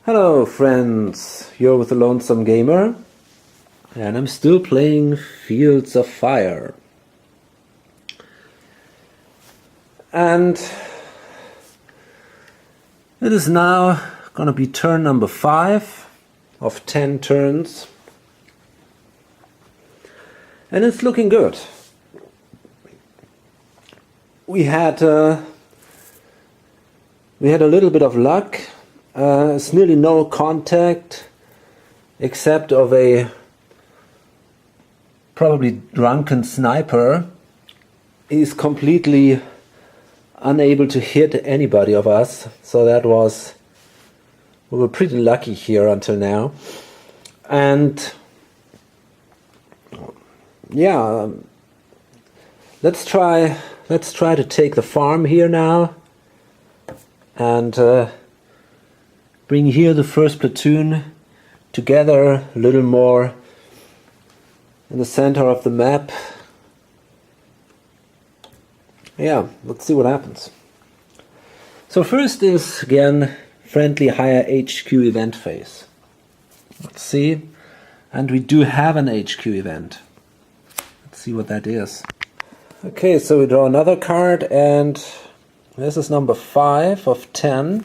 Hello friends, you're with the Lonesome Gamer and I'm still playing Fields of Fire. And it is now gonna be turn number 5 of 10 turns. And it's looking good. We had a little bit of luck. It's nearly no contact except of a probably drunken sniper. He's completely unable to hit anybody of us, so we were pretty lucky here until now. And yeah, let's try to take the farm here now and bring here the first platoon together a little more in the center of the map. Yeah, let's see what happens. So first is again friendly higher HQ event phase. Let's see, and we do have an HQ event. Let's see what that is. Okay, so we draw another card, and this is number 5 of 10.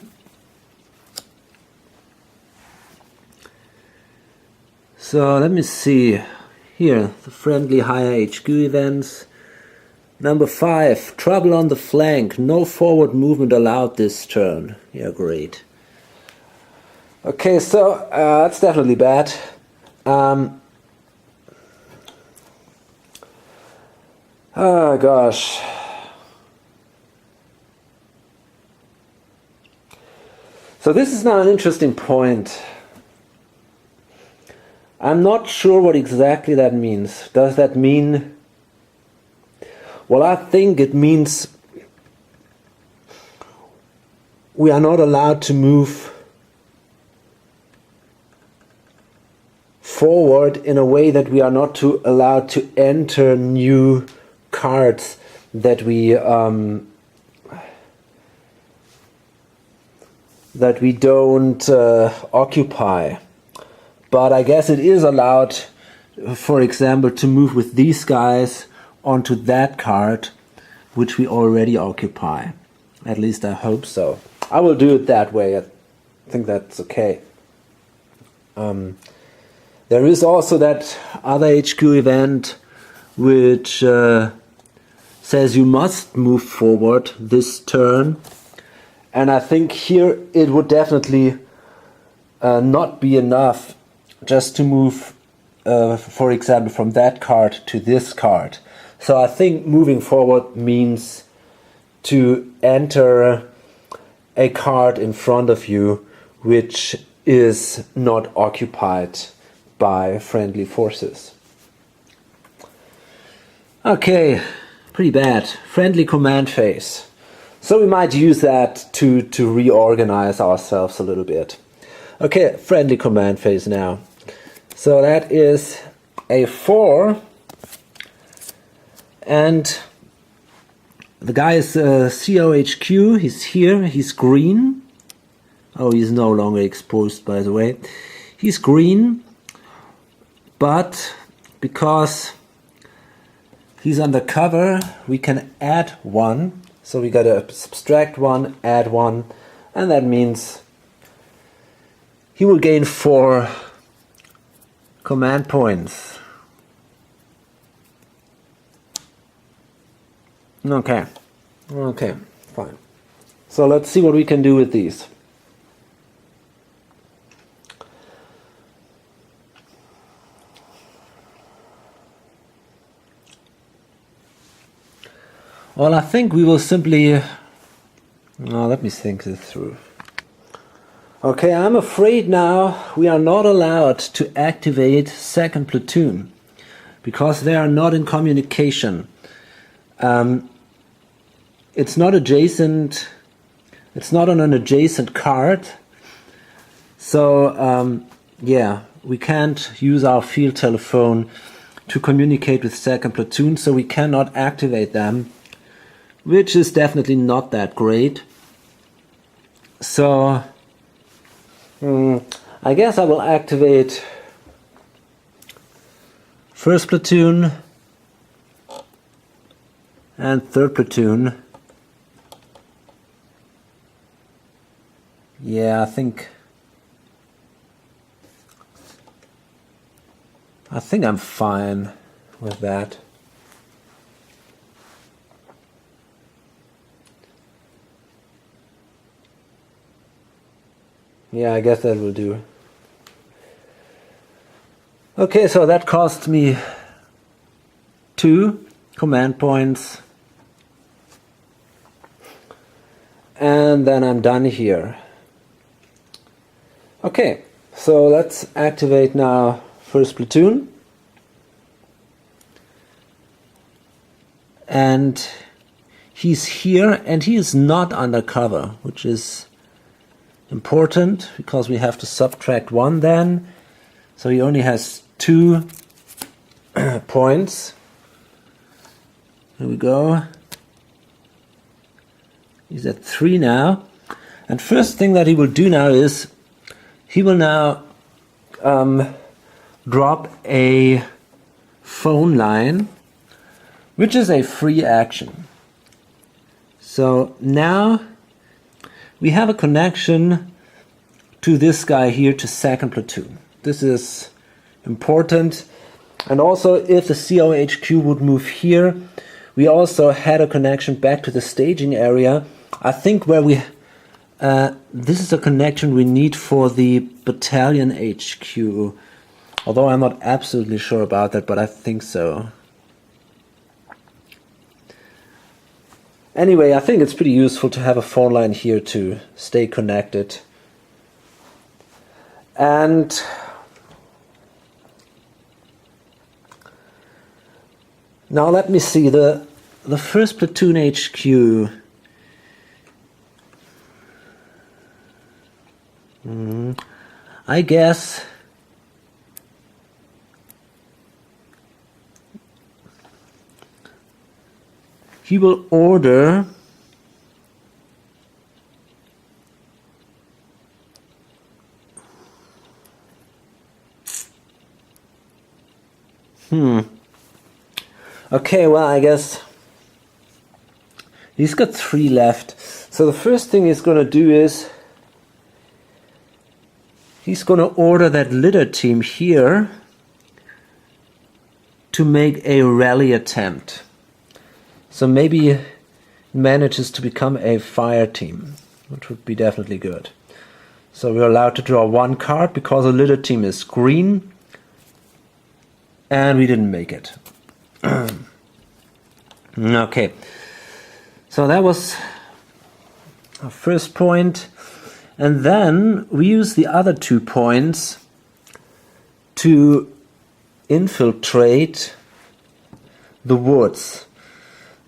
So let me see here, the friendly higher HQ events. Number 5, trouble on the flank, no forward movement allowed this turn. Yeah, great. Okay, so that's definitely bad. Oh gosh. So this is now an interesting point. I'm not sure what exactly that means. Does that mean... Well, I think it means we are not allowed to move forward in a way that we are not allowed to enter new cards that we don't occupy. But I guess it is allowed, for example, to move with these guys onto that card, which we already occupy. At least I hope so. I will do it that way. I think that's okay. There is also that other HQ event which says you must move forward this turn. And I think here it would definitely not be enough just to move, for example, from that card to this card. So I think moving forward means to enter a card in front of you which is not occupied by friendly forces. Okay, pretty bad. Friendly command phase. So we might use that to reorganize ourselves a little bit. Okay, friendly command phase now. So that is a 4, and the guy is COHQ, he's here, he's green. Oh, he's no longer exposed, by the way. He's green, but because he's undercover, we can add 1. So we gotta subtract 1, add 1, and that means he will gain 4 command points. Okay, fine. So let's see what we can do with these. Well, I think we will simply... let me think this through. Okay, I'm afraid now we are not allowed to activate second platoon because they are not in communication. It's not adjacent. It's not on an adjacent card. So yeah, we can't use our field telephone to communicate with second platoon, so we cannot activate them, which is definitely not that great. So I guess I will activate first platoon and third platoon. Yeah, I think I'm fine with that. Yeah, I guess that will do. Okay, so that cost me 2 command points. And then I'm done here. Okay, so let's activate now first platoon. And he's here and he is not undercover, which is important because we have to subtract 1 then. So he only has 2 points. Here we go. He's at 3 now. And first thing that he will do now is he will now drop a phone line, which is a free action. So now we have a connection to this guy here, to second platoon. This is important. And also, if the COHQ would move here, we also had a connection back to the staging area. I think where we this is a connection we need for the battalion HQ, although I'm not absolutely sure about that, but I think so. Anyway, I think it's pretty useful to have a phone line here to stay connected. And now let me see, the first platoon HQ. I guess he will order Okay, well, I guess he's got 3 left. So the first thing he's going to do is he's going to order that litter team here to make a rally attempt. So maybe it manages to become a fire team, which would be definitely good. So we're allowed to draw 1 card because the litter team is green. And we didn't make it. Okay. So that was our first point. And then we use the other 2 points to infiltrate the woods.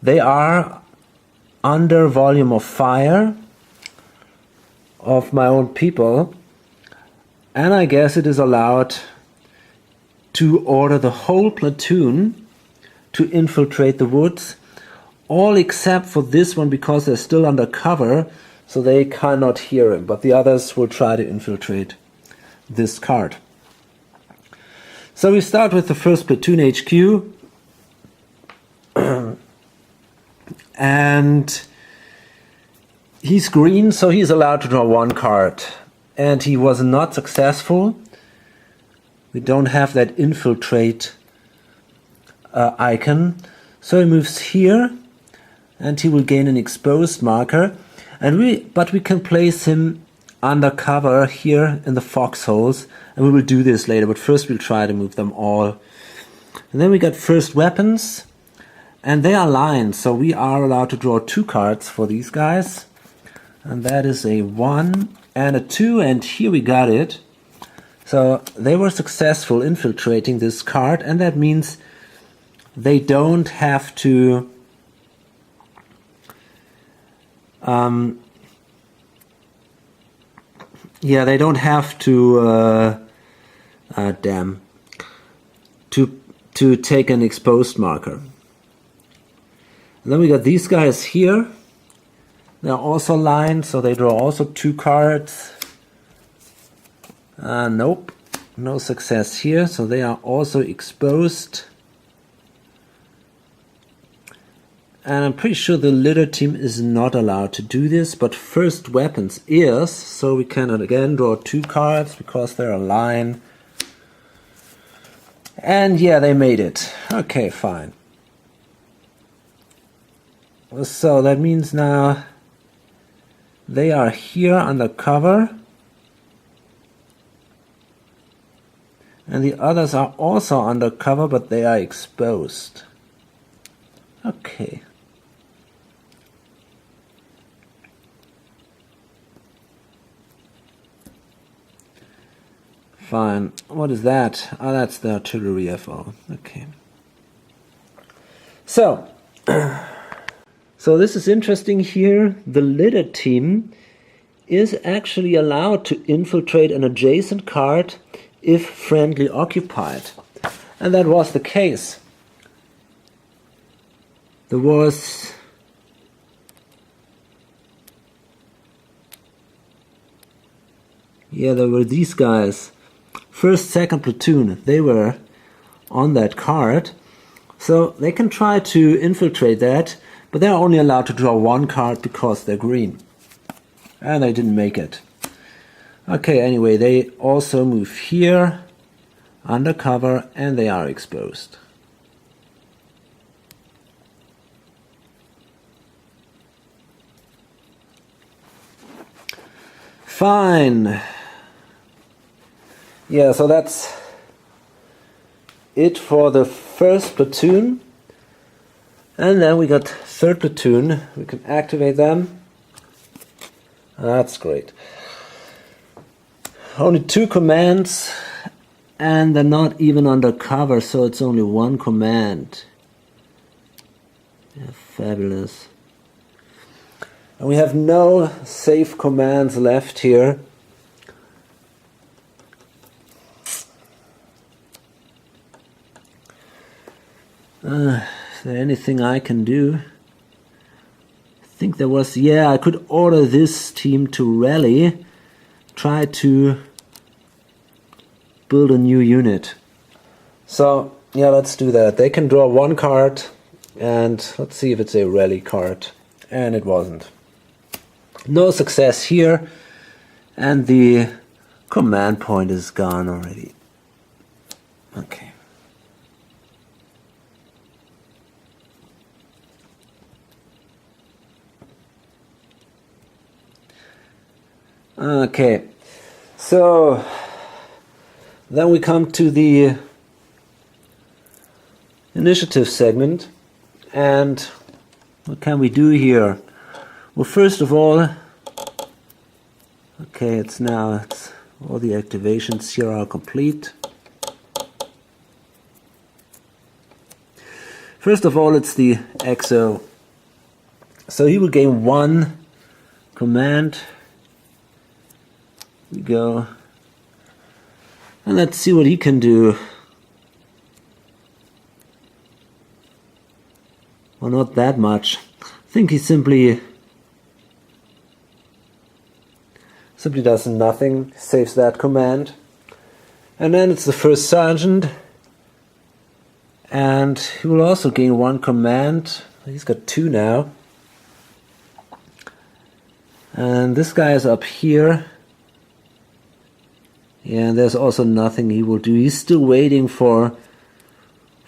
They are under volume of fire of my own people, and I guess it is allowed to order the whole platoon to infiltrate the woods, all except for this one because they're still under cover, so they cannot hear him, but the others will try to infiltrate this card. So we start with the first platoon HQ, and he's green, so he's allowed to draw 1 card, and he was not successful. We don't have that infiltrate icon, so he moves here, and he will gain an exposed marker, but we can place him under cover here in the foxholes, and we will do this later, but first we'll try to move them all. And then we got first weapons, and they are lined, so we are allowed to draw 2 cards for these guys, and that is a 1 and a 2, and here we got it. So they were successful infiltrating this card, and that means they don't have to they don't have to to take an exposed marker. And then we got these guys here. They're also lined, so they draw also 2 cards. Nope, no success here, so they are also exposed. And I'm pretty sure the litter team is not allowed to do this, but first weapons is, so we cannot again draw 2 cards because they're a line. And yeah, they made it. Okay, fine. So that means now they are here under cover. And the others are also under cover, but they are exposed. Okay. Fine. What is that? Oh, that's the artillery FO. Okay. So, so this is interesting here. The litter team is actually allowed to infiltrate an adjacent card if friendly occupied. And that was the case. There was there were these guys. First, second platoon, they were on that card. So they can try to infiltrate that, but they're only allowed to draw 1 card because they're green. And they didn't make it. Okay, anyway, they also move here, undercover, and they are exposed. Fine. Yeah, so that's it for the first platoon. And then we got third platoon. We can activate them. That's great. Only 2 commands, and they're not even under cover, so it's only 1 command. Yeah, fabulous. And we have no safe commands left here. Is there anything I can do? I think there was, I could order this team to rally, try to build a new unit. So, yeah, let's do that. They can draw 1 card, and let's see if it's a rally card. And it wasn't. No success here, and the command point is gone already. Okay. Okay, so then we come to the initiative segment, and what can we do here? Well, first of all, okay, it's all the activations here are complete. First of all, it's the EXO. So he will gain 1 command. We go, and let's see what he can do. Well, not that much. I think he simply does nothing, saves that command. And then it's the first sergeant, and he will also gain 1 command. He's got 2 now. And this guy is up here. Yeah, and there's also nothing he will do. He's still waiting for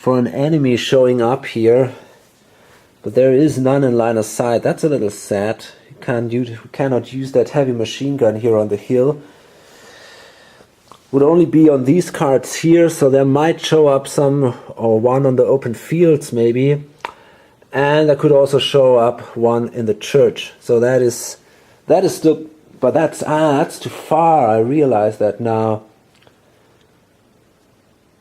an enemy showing up here, but there is none in line of sight. That's a little sad. We cannot use that heavy machine gun here on the hill. Would only be on these cards here, so there might show up some, or 1 on the open fields maybe, and there could also show up 1 in the church. So that is still. But that's too far. I realize that now.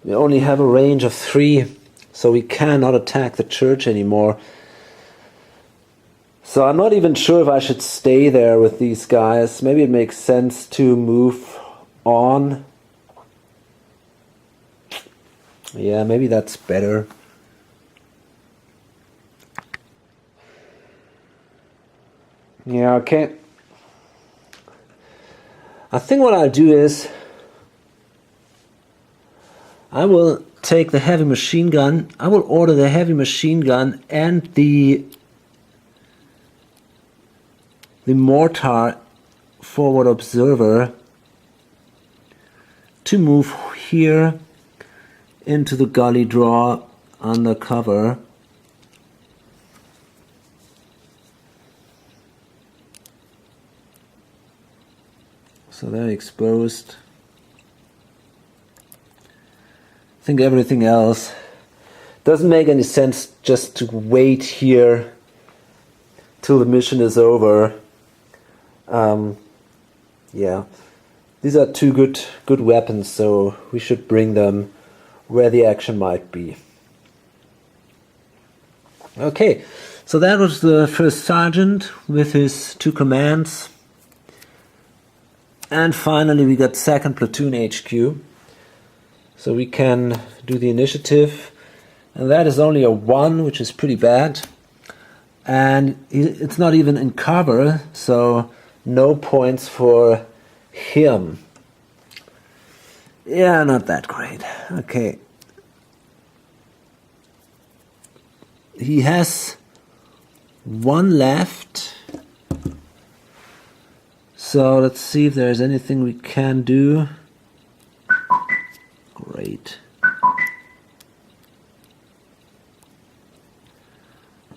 We only have a range of 3, so we cannot attack the church anymore. So I'm not even sure if I should stay there with these guys. Maybe it makes sense to move on. Yeah, maybe that's better. Yeah, okay. I think what I'll do is I will take the heavy machine gun. I will order the heavy machine gun and the mortar forward observer to move here into the gully draw under cover. So they're exposed. I think everything else doesn't make any sense just to wait here till the mission is over. Yeah, these are two good weapons, so we should bring them where the action might be. Okay, so that was the first sergeant with his 2 commands. And finally we got 2nd Platoon HQ. So we can do the initiative. And that is only a 1, which is pretty bad. And it's not even in cover, so no points for him. Yeah, not that great. Okay. He has 1 left. So let's see if there's anything we can do. Great.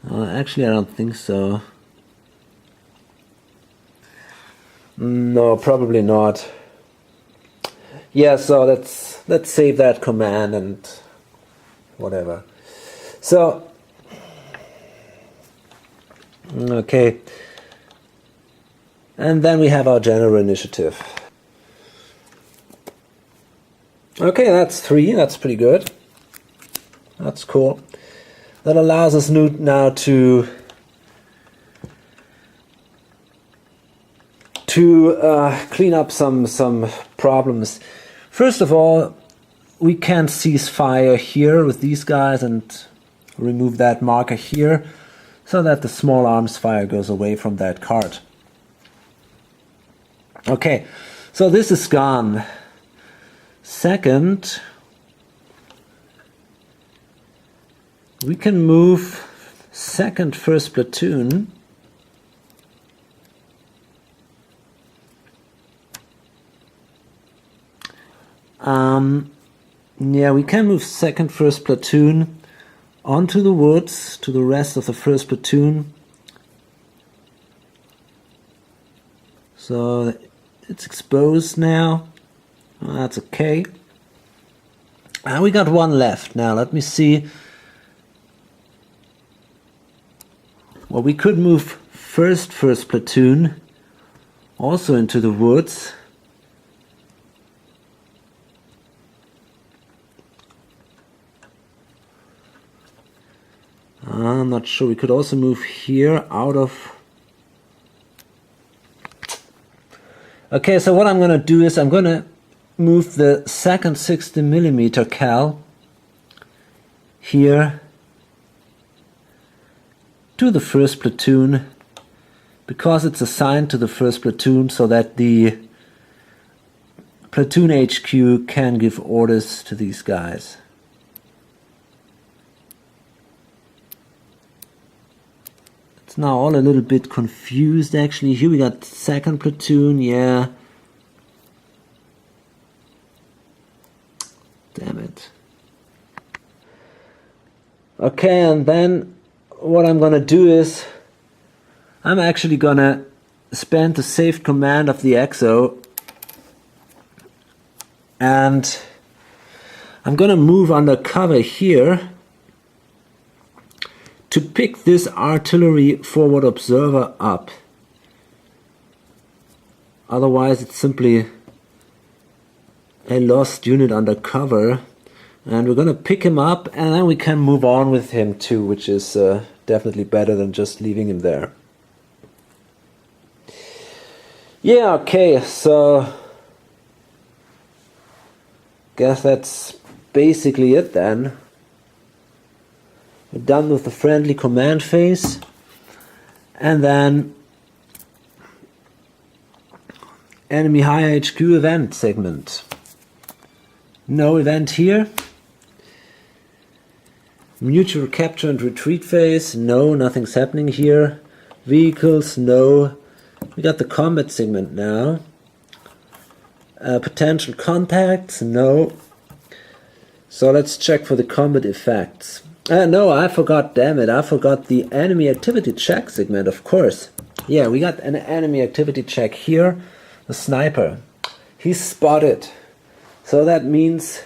Actually, I don't think so. No, probably not. Yeah, so let's save that command and whatever. So, okay. And then we have our general initiative. Okay, that's 3. That's pretty good. That's cool. That allows us now to clean up some problems. First of all, we can cease fire here with these guys and remove that marker here so that the small arms fire goes away from that card. Okay, so this is gone. Second, we can move 2nd 1st Platoon yeah, we can move 2nd 1st Platoon onto the woods to the rest of the 1st Platoon. So it's exposed now. That's okay. And we got 1 left. Now let me see. Well, we could move 1st Platoon also into the woods. I'm not sure. We could also move here out of... Okay, so what I'm going to do is I'm going to move the 2nd 60mm cal here to the 1st Platoon because it's assigned to the 1st Platoon so that the Platoon HQ can give orders to these guys. It's now all a little bit confused actually. Here we got 2nd Platoon, yeah. Damn it. Okay, and then what I'm gonna do is I'm actually gonna spend the saved command of the EXO and I'm gonna move under cover here to pick this artillery forward observer up. Otherwise it's simply a lost unit under cover, and we're gonna pick him up and then we can move on with him too, which is definitely better than just leaving him there. Yeah, okay, so guess that's basically it then. We're done with the friendly command phase, and then enemy high HQ event segment. No event here. Mutual capture and retreat phase, no, nothing's happening here. Vehicles, no. We got the combat segment now. Potential contacts, no. So let's check for the combat effects. No, I forgot, damn it, I forgot the enemy activity check segment, of course. Yeah, we got an enemy activity check here. The sniper. He's spotted. So that means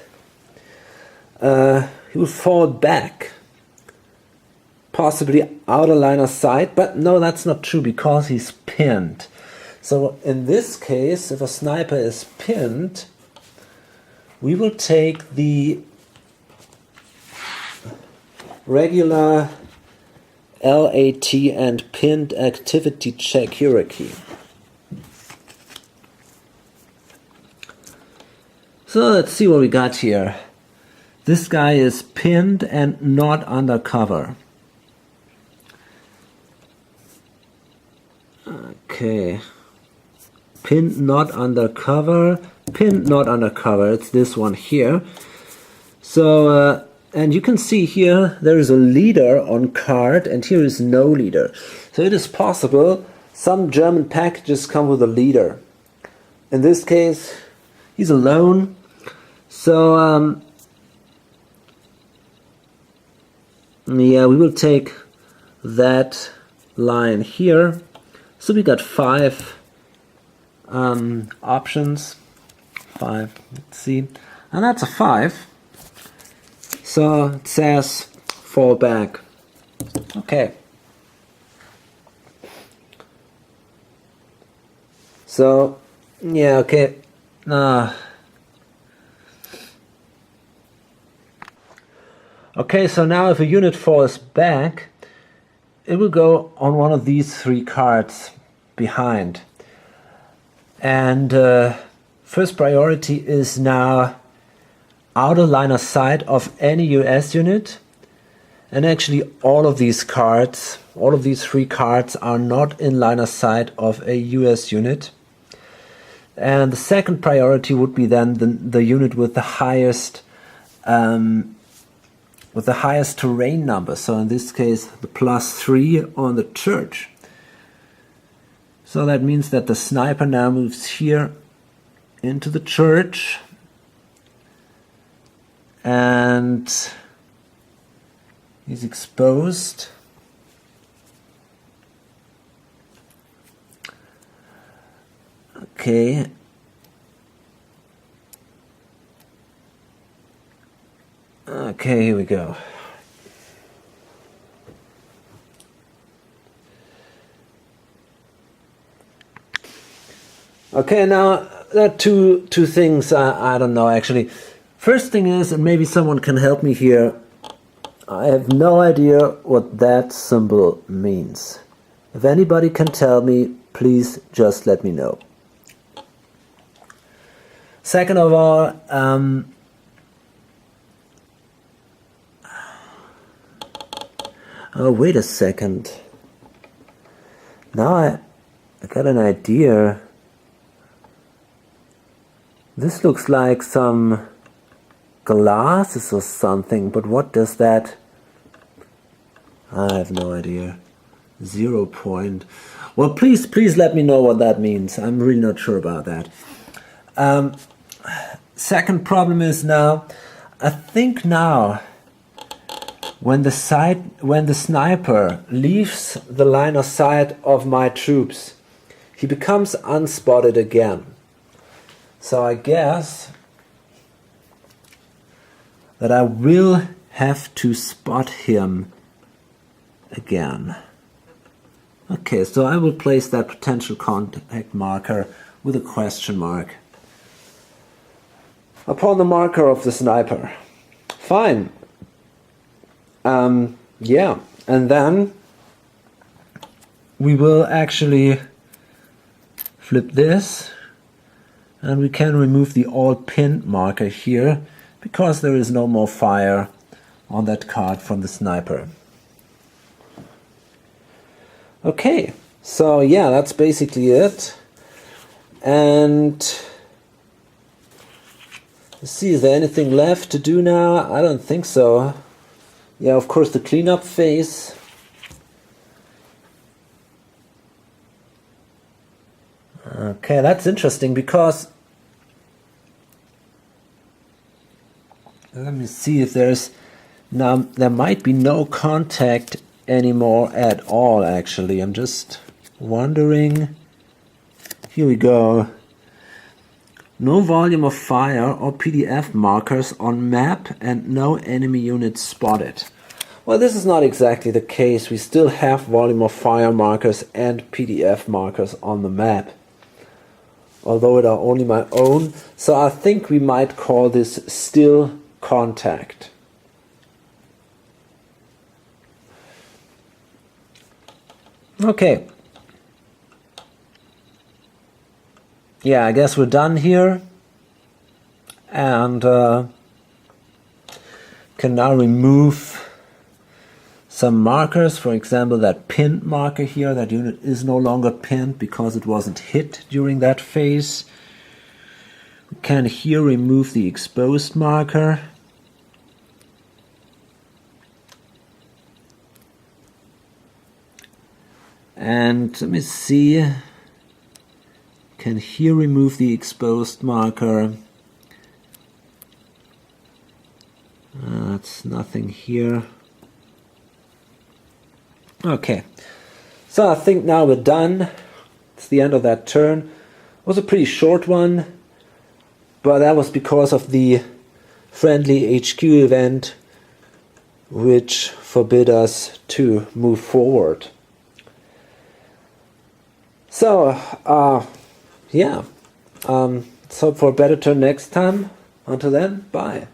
he will fall back. Possibly out of line of sight, but no, that's not true because he's pinned. So in this case, if a sniper is pinned, we will take the regular LAT and pinned activity check hierarchy. So let's see what we got here. This guy is pinned and not under cover. Okay. Pinned not under cover. Pinned not under cover. It's this one here. So, and you can see here there is a leader on card and here is no leader. So it is possible some German packages come with a leader. In this case, he's alone. So, yeah, we will take that line here. So we got 5 options. 5, let's see. And that's a 5. So it says fall back. Okay. So, yeah, okay. Okay, so now if a unit falls back, it will go on one of these 3 cards behind. And first priority is now out of line of sight of any US unit. And actually all of these cards, all of these 3 cards are not in line of sight of a US unit. And the second priority would be then the unit with the highest terrain number. So in this case, the +3 on the church. So that means that the sniper now moves here into the church. And he's exposed. Okay. Okay, here we go. Okay, now there are two things I don't know actually. First thing is, and maybe someone can help me here, I have no idea what that symbol means. If anybody can tell me, please just let me know. Second of all, oh, wait a second. Now I got an idea. This looks like some glasses or something, but what does that... I have no idea. 0 point. Well, please let me know what that means. I'm really not sure about that. Second problem is now, I think now, when the sniper leaves the line of sight of my troops, he becomes unspotted again. So I guess that I will have to spot him again. Okay, so I will place that potential contact marker with a question mark upon the marker of the sniper. Fine. Yeah, and then we will actually flip this and we can remove the all pinned marker here because there is no more fire on that card from the sniper. Okay, so yeah, that's basically it. And let's see, is there anything left to do now? I don't think so. Yeah, of course, the cleanup phase. Okay, that's interesting because let me see if there's now there might be no contact anymore at all. Actually, I'm just wondering. Here we go. No volume of fire or PDF markers on map and no enemy units spotted. Well, this is not exactly the case. We still have volume of fire markers and PDF markers on the map, although it are only my own. So I think we might call this still contact. Okay. Yeah, I guess we're done here. And can now remove some markers. For example, that pinned marker here. That unit is no longer pinned because it wasn't hit during that phase. We can here remove the exposed marker. And let me see. Can here remove the exposed marker. That's nothing here. Okay, so I think now we're done. It's the end of that turn. It was a pretty short one, but that was because of the friendly HQ event, which forbid us to move forward. So, yeah, let's hope for a better turn next time. Until then, bye.